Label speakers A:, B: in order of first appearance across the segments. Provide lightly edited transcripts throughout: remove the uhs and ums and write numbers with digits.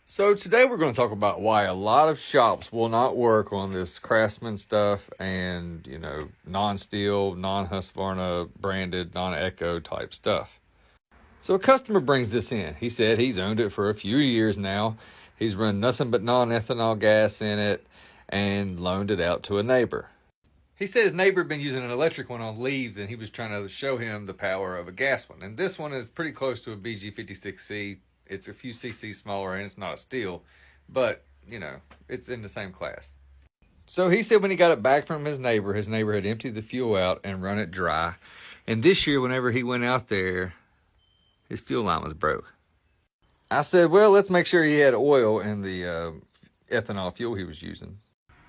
A: So today we're going to talk about why a lot of shops will not work on this Craftsman stuff and, non-steel, non-Husqvarna branded, non-eco type stuff. So a customer brings this in. He said he's owned it for a few years now. He's run nothing but non-ethanol gas in it and loaned it out to a neighbor. He said his neighbor had been using an electric one on leaves and he was trying to show him the power of a gas one. And this one is pretty close to a BG56C. It's a few cc's smaller and it's not a steel, but, it's in the same class. So he said when he got it back from his neighbor had emptied the fuel out and run it dry. And this year, whenever he went out there, his fuel line was broke. I said, well, let's make sure he had oil in the ethanol fuel he was using.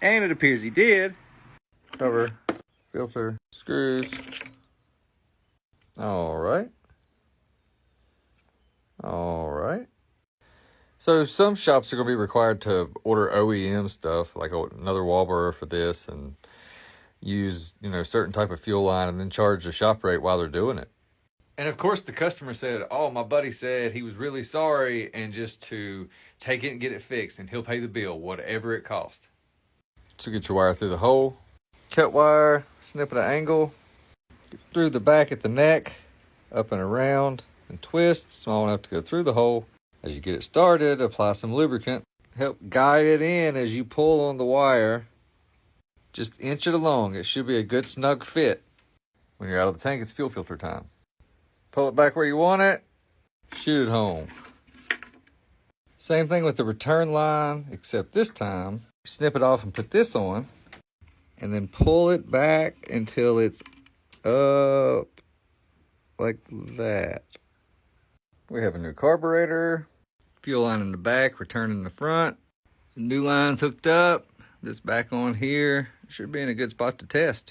A: And it appears he did. Cover, filter, screws. All right. So some shops are going to be required to order OEM stuff, like another wallboard for this, and use, certain type of fuel line and then charge the shop rate while they're doing it. And of course the customer said, oh, my buddy said he was really sorry and just to take it and get it fixed and he'll pay the bill, whatever it costs. So get your wire through the hole, cut wire, snip at an angle, get through the back at the neck, up and around, and twist small enough to go through the hole. As you get it started, apply some lubricant. Help guide it in as you pull on the wire. Just inch it along. It should be a good snug fit. When you're out of the tank, it's fuel filter time. Pull it back where you want it. Shoot it home. Same thing with the return line, except this time, snip it off and put this on. And then pull it back until it's up like that. We have a new carburetor, fuel line in the back, return in the front. The new line's hooked up. This back on here should be in a good spot to test.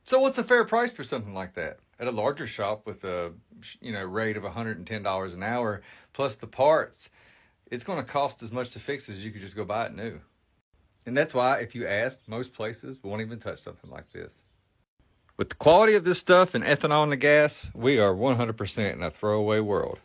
A: So what's a fair price for something like that? At a larger shop with a rate of $110 an hour plus the parts, it's going to cost as much to fix as you could just go buy it new. And that's why if you ask, most places won't even touch something like this. With the quality of this stuff and ethanol in the gas, we are 100% in a throwaway world.